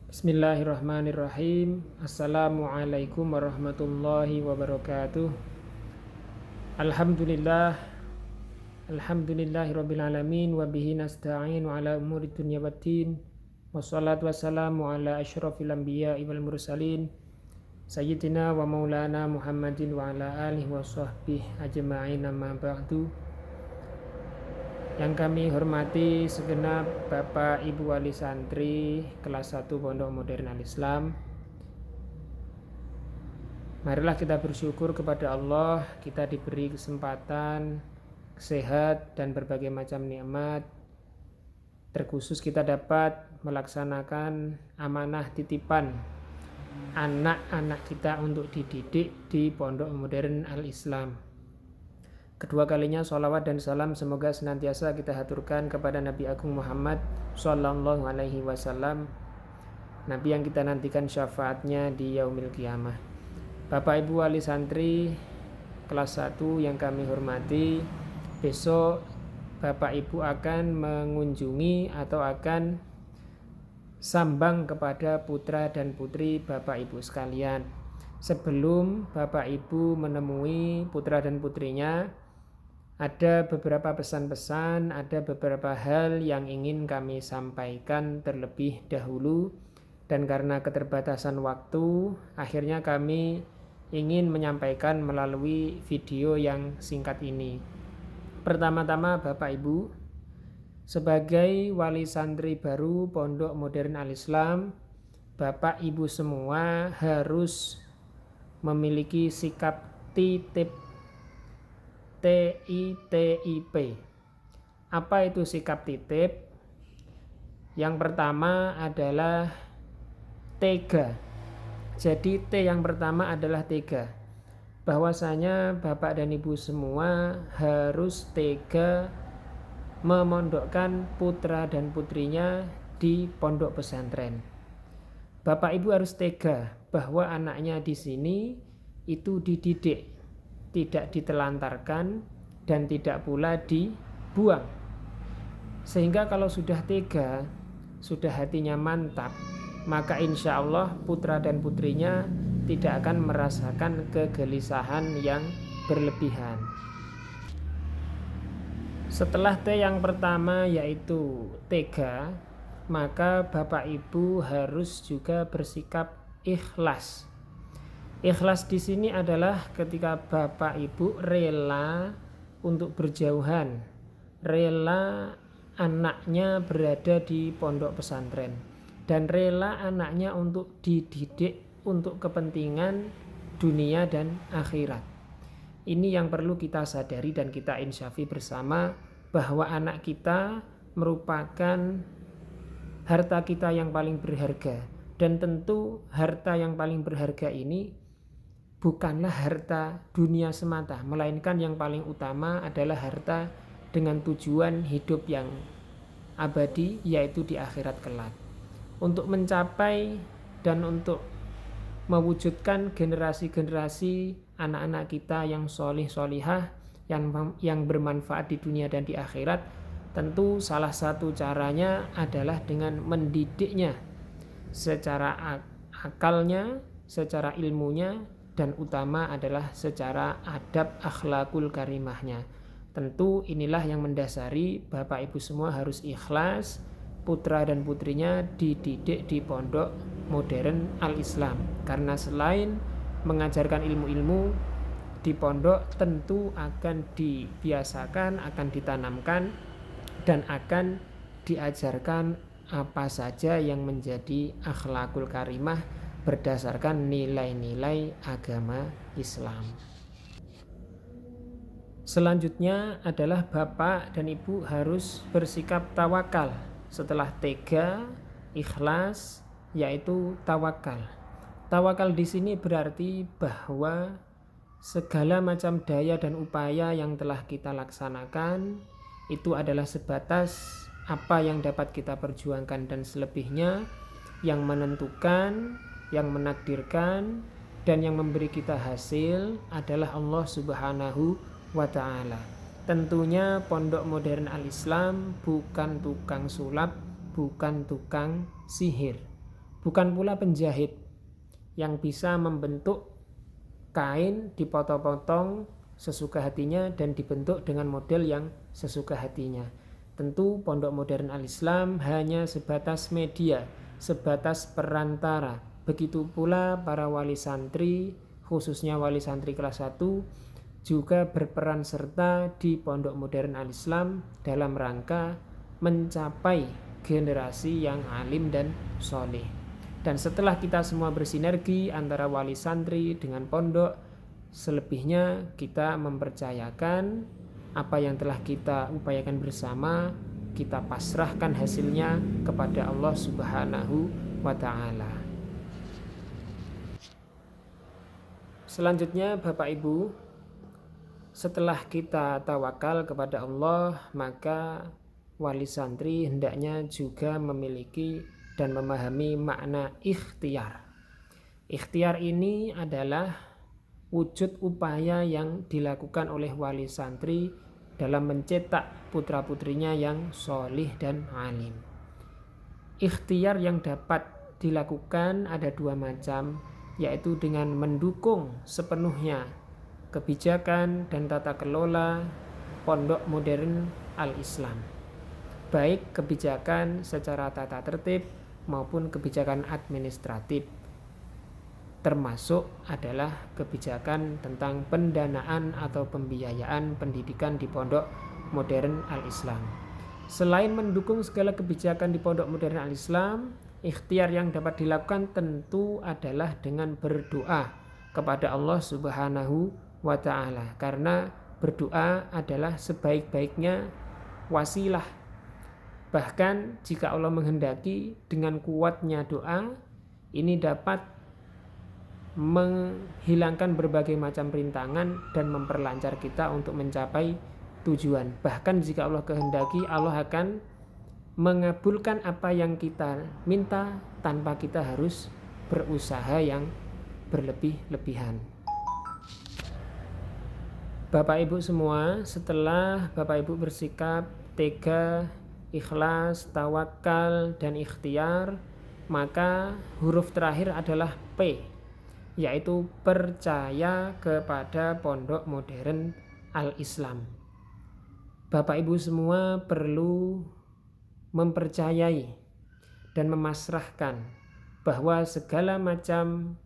Bismillahirrahmanirrahim. Assalamualaikum warahmatullahi wabarakatuh. Alhamdulillah. Alhamdulillahirabbil alamin wa bihi nasta'inu ala umuri dunya waddin. Wassalatu wassalamu ala asyrafil anbiya'i wal mursalin sayyidina wa maulana Muhammadin wa ala alihi wa sahbihi ajma'in, amma ba'du. Yang kami hormati segenap Bapak Ibu wali santri kelas 1 Pondok Modern Al-Islam. Marilah kita bersyukur kepada Allah, kita diberi kesempatan, sehat dan berbagai macam nikmat. Terkhusus kita dapat melaksanakan amanah titipan anak-anak kita untuk dididik di Pondok Modern Al-Islam. Kedua kalinya sholawat dan salam semoga senantiasa kita haturkan kepada Nabi Agung Muhammad Sallallahu Alaihi Wasallam, Nabi yang kita nantikan syafaatnya di yaumil qiyamah. Bapak Ibu wali santri kelas 1 yang kami hormati, besok Bapak Ibu akan mengunjungi atau akan sambang kepada putra dan putri Bapak Ibu sekalian. Sebelum Bapak Ibu menemui putra dan putrinya, ada beberapa pesan-pesan, ada beberapa hal yang ingin kami sampaikan terlebih dahulu. Dan karena keterbatasan waktu, akhirnya kami ingin menyampaikan melalui video yang singkat ini. Pertama-tama Bapak Ibu, sebagai wali santri baru Pondok Modern Al-Islam, Bapak Ibu semua harus memiliki sikap titip. TITIP. Apa itu sikap titip? Yang pertama adalah tega. Jadi T yang pertama adalah tega. Bahwasanya Bapak dan Ibu semua harus tega memondokkan putra dan putrinya di pondok pesantren. Bapak Ibu harus tega bahwa anaknya di sini itu dididik, tidak ditelantarkan dan tidak pula dibuang. Sehingga kalau sudah tega, sudah hatinya mantap, maka insya Allah putra dan putrinya tidak akan merasakan kegelisahan yang berlebihan. Setelah T yang pertama yaitu tega, maka Bapak Ibu harus juga bersikap ikhlas. Ikhlas di sini adalah ketika Bapak Ibu rela untuk berjauhan, rela anaknya berada di pondok pesantren, dan rela anaknya untuk dididik untuk kepentingan dunia dan akhirat. Ini yang perlu kita sadari dan kita insyafi bersama, bahwa anak kita merupakan harta kita yang paling berharga. Dan tentu harta yang paling berharga ini bukanlah harta dunia semata, melainkan yang paling utama adalah harta dengan tujuan hidup yang abadi, yaitu di akhirat kelak. Untuk mencapai dan untuk mewujudkan generasi-generasi anak-anak kita yang solih-solihah, yang bermanfaat di dunia dan di akhirat, tentu salah satu caranya adalah dengan mendidiknya secara akalnya, secara ilmunya, dan utama adalah secara adab akhlakul karimahnya. Tentu inilah yang mendasari Bapak Ibu semua harus ikhlas putra dan putrinya dididik di Pondok Modern Al-Islam. Karena selain mengajarkan ilmu-ilmu di pondok, tentu akan dibiasakan, akan ditanamkan, dan akan diajarkan apa saja yang menjadi akhlakul karimah berdasarkan nilai-nilai agama Islam. Selanjutnya adalah Bapak dan Ibu harus bersikap tawakal. Setelah tega, ikhlas, yaitu tawakal. Tawakal di sini berarti bahwa segala macam daya dan upaya yang telah kita laksanakan itu adalah sebatas apa yang dapat kita perjuangkan, dan selebihnya yang menentukan, yang menakdirkan, dan yang memberi kita hasil adalah Allah Subhanahu wa ta'ala. Tentunya Pondok Modern Al-Islam bukan tukang sulap, bukan tukang sihir. bukan pula penjahit yang bisa membentuk kain dipotong-potong sesuka hatinya dan dibentuk dengan model yang sesuka hatinya. Tentu Pondok Modern Al-Islam hanya sebatas media, sebatas perantara. Begitu pula para wali santri, khususnya wali santri kelas 1, juga berperan serta di Pondok Modern Al-Islam dalam rangka mencapai generasi yang alim dan soleh. Dan setelah kita semua bersinergi antara wali santri dengan pondok, selebihnya kita mempercayakan apa yang telah kita upayakan bersama, kita pasrahkan hasilnya kepada Allah Subhanahu wa ta'ala. Selanjutnya Bapak Ibu, setelah kita tawakal kepada Allah, maka wali santri hendaknya juga memiliki dan memahami makna ikhtiar. Ikhtiar ini adalah wujud upaya yang dilakukan oleh wali santri dalam mencetak putra-putrinya yang solih dan alim. Ikhtiar yang dapat dilakukan ada dua macam, yaitu dengan mendukung sepenuhnya kebijakan dan tata kelola Pondok Modern Al-Islam, baik kebijakan secara tata tertib maupun kebijakan administratif, termasuk adalah kebijakan tentang pendanaan atau pembiayaan pendidikan di Pondok Modern Al-Islam. Selain mendukung segala kebijakan di Pondok Modern Al-Islam, ikhtiar yang dapat dilakukan tentu adalah dengan berdoa kepada Allah Subhanahu wa ta'ala, karena berdoa adalah sebaik-baiknya wasilah. Bahkan jika Allah menghendaki, dengan kuatnya doa ini dapat menghilangkan berbagai macam rintangan dan memperlancar kita untuk mencapai tujuan. Bahkan jika Allah kehendaki, Allah akan mengabulkan apa yang kita minta tanpa kita harus berusaha yang berlebih-lebihan. Bapak Ibu semua, setelah Bapak Ibu bersikap tega, ikhlas, tawakal, dan ikhtiar, maka huruf terakhir adalah P, yaitu percaya kepada Pondok Modern Al-Islam. Bapak Ibu semua perlu mempercayai dan memasrahkan bahwa segala macam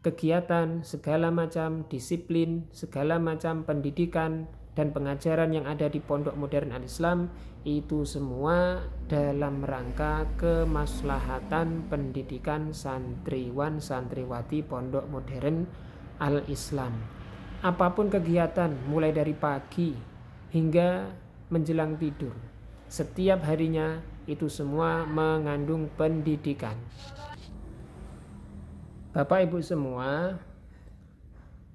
kegiatan, segala macam disiplin, segala macam pendidikan dan pengajaran yang ada di Pondok Modern Al-Islam itu semua dalam rangka kemaslahatan pendidikan santriwan santriwati Pondok Modern Al-Islam. Apapun kegiatan mulai dari pagi hingga menjelang tidur, setiap harinya itu semua mengandung pendidikan. Bapak Ibu semua,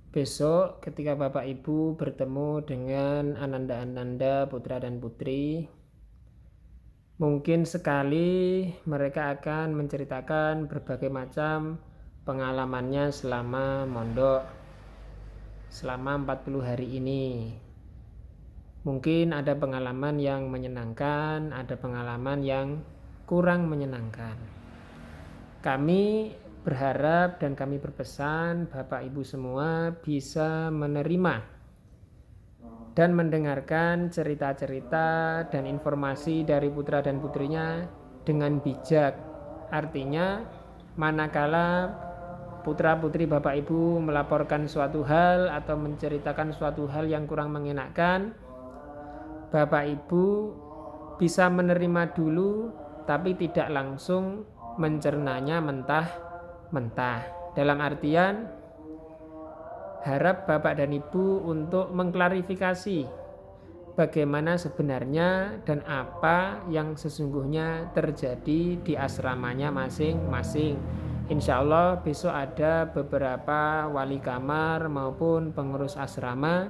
besok ketika Bapak Ibu bertemu dengan ananda-ananda putra dan putri, mungkin sekali mereka akan menceritakan berbagai macam pengalamannya selama mondok, selama 40 hari ini. Mungkin ada pengalaman yang menyenangkan, ada pengalaman yang kurang menyenangkan. Kami berharap dan kami berpesan Bapak Ibu semua bisa menerima dan mendengarkan cerita-cerita dan informasi dari putra dan putrinya dengan bijak. Artinya manakala putra putri Bapak Ibu melaporkan suatu hal atau menceritakan suatu hal yang kurang mengenakan, Bapak Ibu bisa menerima dulu tapi tidak langsung mencernanya mentah. Dalam artian harap Bapak dan Ibu untuk mengklarifikasi bagaimana sebenarnya dan apa yang sesungguhnya terjadi di asramanya masing-masing. Insya Allah besok ada beberapa wali kamar maupun pengurus asrama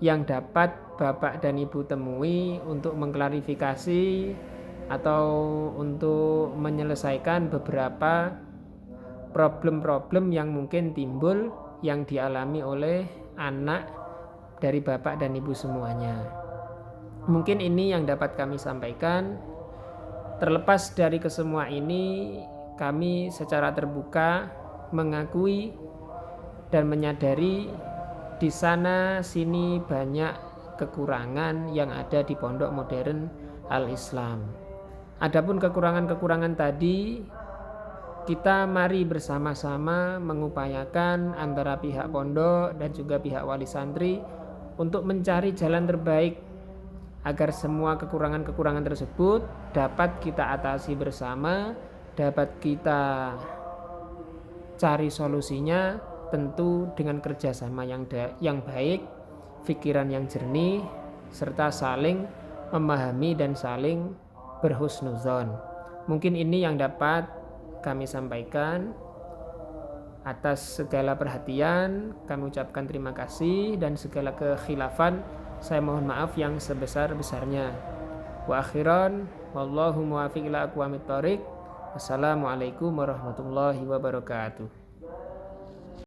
yang dapat Bapak dan Ibu temui untuk mengklarifikasi atau untuk menyelesaikan beberapa problem-problem yang mungkin timbul yang dialami oleh anak dari Bapak dan Ibu semuanya. Mungkin ini yang dapat kami sampaikan. Terlepas dari kesemua ini, kami secara terbuka mengakui dan menyadari di sana sini banyak kekurangan yang ada di pondok modern Al-Islam. Adapun kekurangan-kekurangan tadi, kita mari bersama-sama mengupayakan antara pihak pondok dan juga pihak wali santri untuk mencari jalan terbaik agar semua kekurangan-kekurangan tersebut dapat kita atasi bersama, dapat kita cari solusinya, tentu dengan kerjasama yang baik, pikiran yang jernih, serta saling memahami dan saling berhusnuzon. Mungkin ini yang dapat kami sampaikan. Atas segala perhatian kami ucapkan terima kasih, dan segala kekhilafan saya mohon maaf yang sebesar-besarnya. Wa akhiran wallahu muwaffiq ila aqwamit thoriq. Wassalamualaikum warahmatullahi wabarakatuh.